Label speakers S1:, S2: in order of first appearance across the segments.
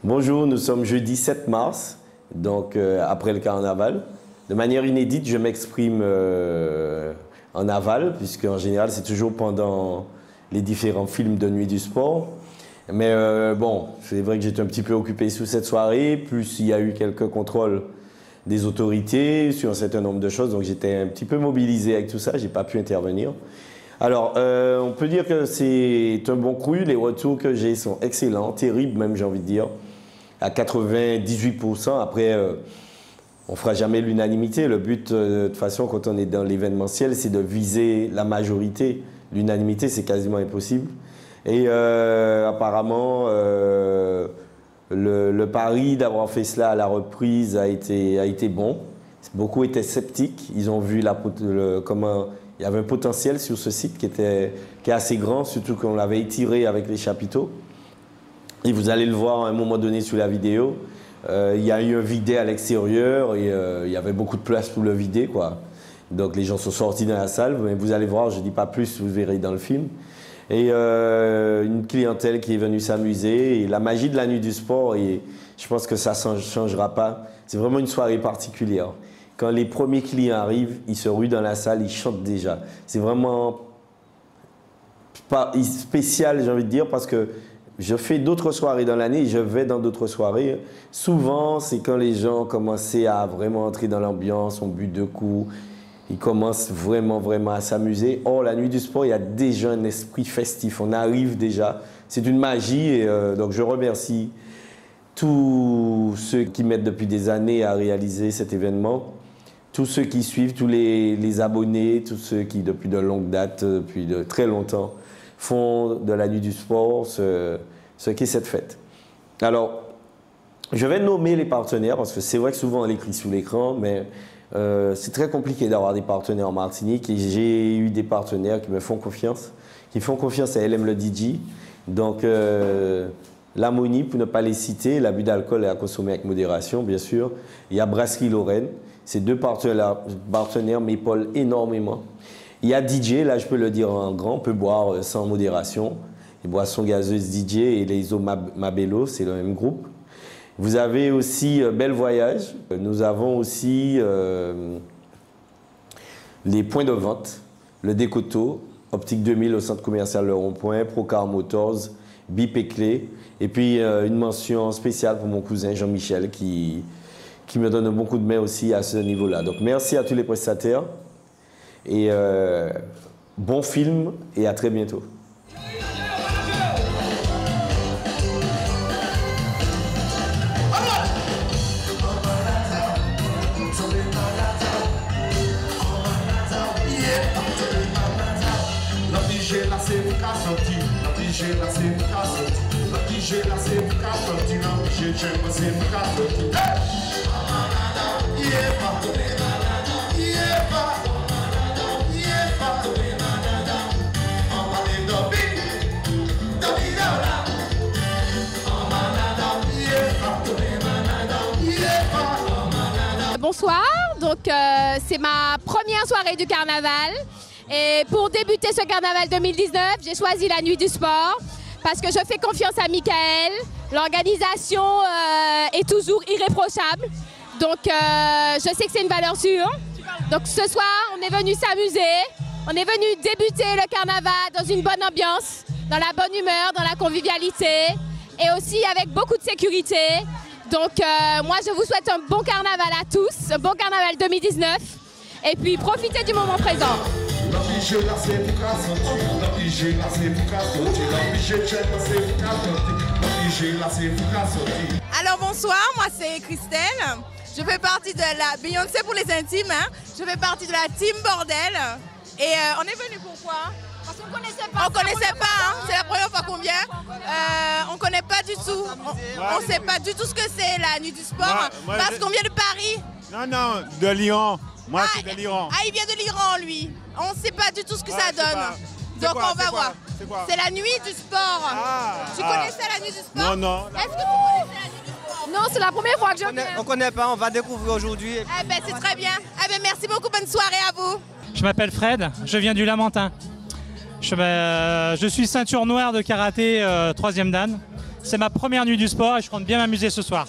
S1: Bonjour, nous sommes jeudi 7 mars, donc après le carnaval. De manière inédite, je m'exprime en aval, puisque en général, c'est toujours pendant les différents films de Nuit du Sport. Mais bon, c'est vrai que j'étais un petit peu occupé sous cette soirée, plus il y a eu quelques contrôles des autorités sur un certain nombre de choses, donc j'étais un petit peu mobilisé avec tout ça, j'ai pas pu intervenir. Alors, on peut dire que c'est un bon cru, les retours que j'ai sont excellents, terribles même, j'ai envie de dire, à 98%. Après, on fera jamais l'unanimité. Le but, de toute façon, quand on est dans l'événementiel, c'est de viser la majorité. L'unanimité, c'est quasiment impossible. Et apparemment, le pari d'avoir fait cela à la reprise a été bon. Beaucoup étaient sceptiques. Ils ont vu comment il y avait un potentiel sur ce site qui est assez grand, surtout qu'on l'avait étiré avec les chapiteaux. Et vous allez le voir à un moment donné sur la vidéo. Il y a eu un videt à l'extérieur et il y avait beaucoup de place pour le vider, quoi. Donc les gens sont sortis dans la salle, mais vous allez voir, je ne dis pas plus, vous verrez dans le film. Et une clientèle qui est venue s'amuser. Et la magie de la Nuit du Sport, et je pense que ça ne changera pas. C'est vraiment une soirée particulière. Quand les premiers clients arrivent, ils se ruent dans la salle, ils chantent déjà. C'est vraiment pas spécial, j'ai envie de dire, parce que je fais d'autres soirées dans l'année, je vais dans d'autres soirées. Souvent, c'est quand les gens commençaient à vraiment entrer dans l'ambiance, on bu 2 coups, ils commencent vraiment à s'amuser. Or, la Nuit du Sport, il y a déjà un esprit festif, on arrive déjà. C'est une magie et donc je remercie tous ceux qui mettent depuis des années à réaliser cet événement, tous ceux qui suivent, tous les abonnés, tous ceux qui, depuis de longue date, depuis de très longtemps, font de la Nuit du Sport ce qu'est cette fête. Alors, je vais nommer les partenaires, parce que c'est vrai que souvent on l'écrit sous l'écran, mais c'est très compliqué d'avoir des partenaires en Martinique, et j'ai eu des partenaires qui me font confiance, qui font confiance à LM le DJ. Donc, l'Harmonie, pour ne pas les citer, l'abus d'alcool est à consommer avec modération, bien sûr. Il y a Brasserie Lorraine, ces 2 partenaires m'épaulent énormément. Il y a DJ, là je peux le dire en grand, on peut boire sans modération. Les boissons gazeuses DJ et les eaux Mabello, c'est le même groupe. Vous avez aussi Bel Voyage. Nous avons aussi les points de vente, le Décoto, Optique 2000 au centre commercial Le Rond-Point, Procar Motors, Bip et Clé. Et puis une mention spéciale pour mon cousin Jean-Michel qui me donne un bon coup de main aussi à ce niveau-là. Donc merci à tous les prestataires et bon film et à très bientôt.
S2: Bonsoir, donc c'est ma première soirée du carnaval et pour débuter ce carnaval 2019, j'ai choisi la Nuit du Sport parce que je fais confiance à Michael, l'organisation est toujours irréprochable, donc je sais que c'est une valeur sûre. Donc ce soir, on est venu s'amuser, on est venu débuter le carnaval dans une bonne ambiance, dans la bonne humeur, dans la convivialité et aussi avec beaucoup de sécurité. Donc moi je vous souhaite un bon carnaval à tous, un bon carnaval 2019 et puis profitez du moment présent.
S3: Alors bonsoir, moi c'est Christelle, je fais partie de la Beyoncé pour les intimes, hein. Je fais partie de la team Bordel et on est venu pourquoi? Parce qu'on connaissait pas. On connaissait pas, hein. C'est la première fois qu'on vient. On connaît pas du tout. On sait pas du tout ce que c'est la Nuit du Sport. Parce qu'on vient de Paris.
S4: Non, de Lyon. Moi, c'est de l'Iran.
S3: Ah, il vient de l'Iran, lui. On sait pas du tout ce que ça donne. Donc on va voir. C'est la Nuit du Sport. Tu connaissais la Nuit du Sport?
S4: Non.
S3: Est-ce que tu connaissais la Nuit du Sport?
S2: Non, c'est la première fois que je viens.
S5: On connaît pas, on va découvrir aujourd'hui.
S3: Eh ben c'est très bien. Eh ben merci beaucoup, bonne soirée à vous.
S6: Je m'appelle Fred, je viens du Lamentin. Je suis ceinture noire de karaté 3e dan. C'est ma première nuit du sport et je compte bien m'amuser ce soir.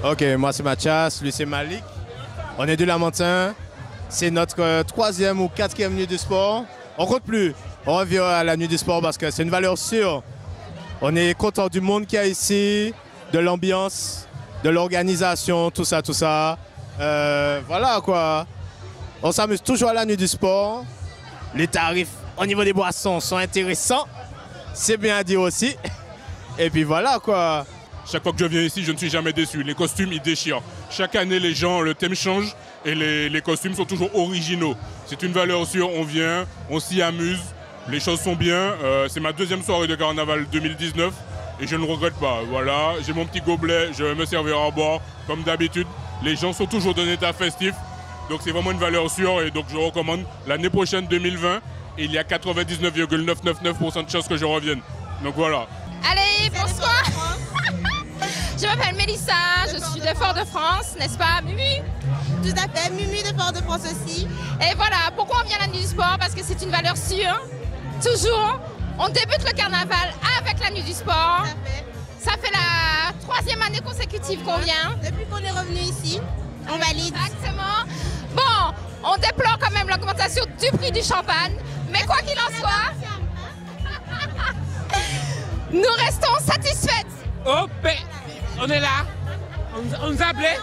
S7: Ok, moi c'est Mathias, lui c'est Malik. On est de Lamentin. C'est notre troisième ou quatrième nuit du sport. On compte plus. On revient à la nuit du sport parce que c'est une valeur sûre. On est content du monde qu'il y a ici, de l'ambiance, de l'organisation, tout ça, tout ça. Voilà quoi. On s'amuse toujours à la nuit du sport. Les tarifs au niveau des boissons sont intéressants. C'est bien à dire aussi. Et puis voilà quoi.
S8: Chaque fois que je viens ici, je ne suis jamais déçu. Les costumes, ils déchirent. Chaque année, les gens, le thème change et les costumes sont toujours originaux. C'est une valeur sûre. On vient, on s'y amuse. Les choses sont bien. C'est ma deuxième soirée de carnaval 2019 et je ne regrette pas. Voilà, j'ai mon petit gobelet, je vais me servir à boire comme d'habitude. Les gens sont toujours d'un état festif. Donc c'est vraiment une valeur sûre et donc je recommande l'année prochaine 2020. Et il y a 99,999% de chances que je revienne. Donc voilà.
S2: Allez, bonsoir. Je m'appelle Mélissa, je suis de Fort-de-France, n'est-ce pas, Mimi?
S3: Tout à fait, Mimi de Fort-de-France aussi.
S2: Et voilà, pourquoi on vient à la nuit du sport? Parce que c'est une valeur sûre. Toujours, on débute le carnaval avec la nuit du sport.
S3: Tout à fait.
S2: Ça fait la troisième année consécutive qu'on vient.
S3: Depuis qu'on est revenu ici, on valide.
S2: Exactement. Bon, on déplore quand même l'augmentation du prix du champagne, mais quoi qu'il en soit, nous restons satisfaites.
S9: Oh, ben, on est là. On nous a appelé.
S2: Ouais,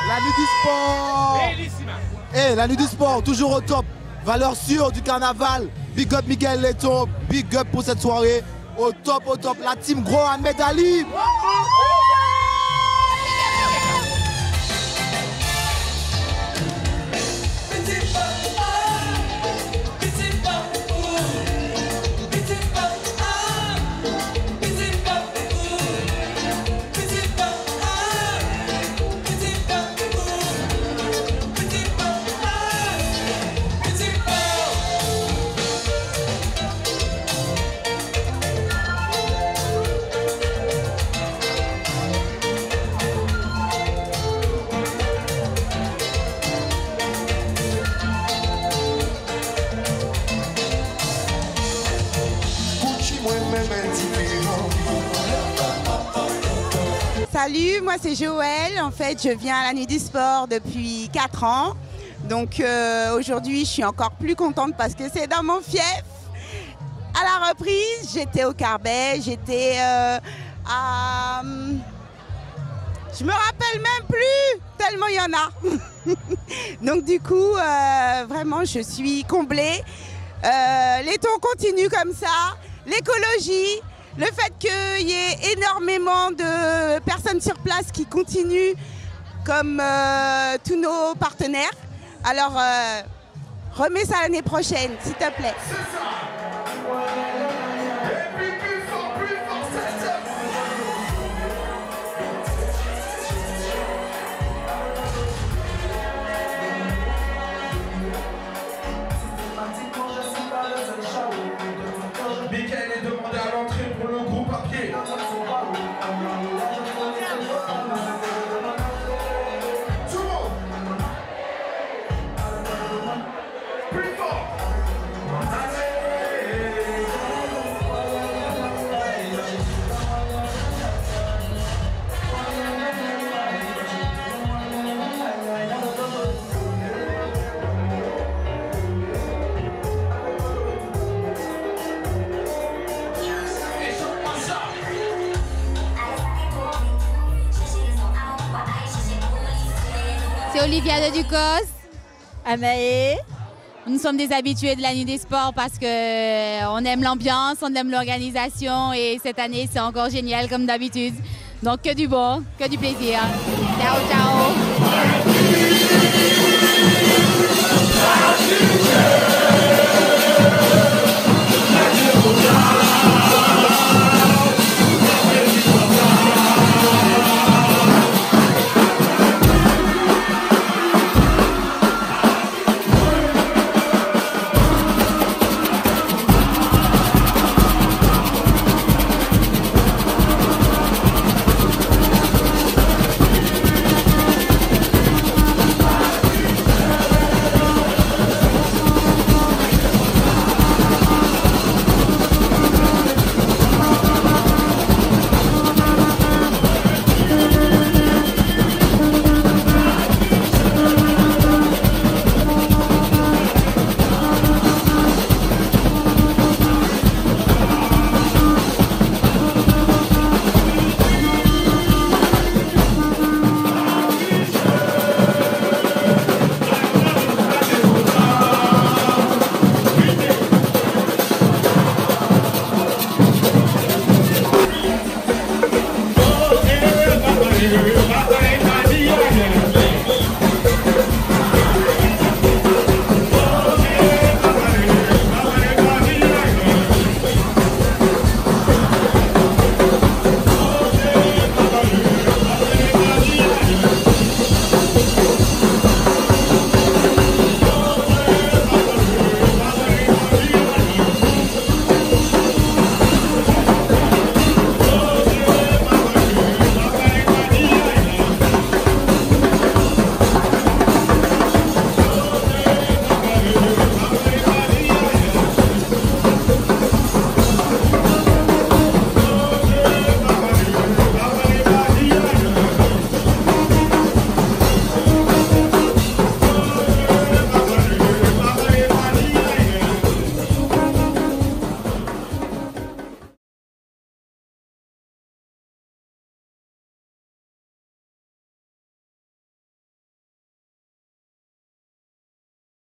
S10: la nuit du sport.
S9: Bellissima.
S10: La nuit du sport, toujours au top. Valeur sûre du carnaval. Big up Miguel Leto. Big up pour cette soirée. Au top, au top. La team Gros Ahmed Ali.
S11: Salut, moi c'est Joël. En fait, je viens à la Nuit du Sport depuis 4 ans. Donc aujourd'hui, je suis encore plus contente parce que c'est dans mon fief. À la reprise, j'étais au Carbet, j'étais à... Je me rappelle même plus, tellement il y en a. Donc du coup, vraiment, je suis comblée. Les tons continuent comme ça, l'écologie, le fait qu'il y ait énormément de personnes sur place qui continuent comme tous nos partenaires. Alors, remets ça l'année prochaine, s'il te plaît.
S12: Michael est demandé à l'entrée pour le groupe à pied. Tout le monde. Plus fort.
S13: C'est Olivia de Ducos, Amae. Nous sommes des habitués de la Nuit des Sports parce qu'on aime l'ambiance, on aime l'organisation et cette année c'est encore génial comme d'habitude. Donc que du bon, que du plaisir. Ciao, ciao.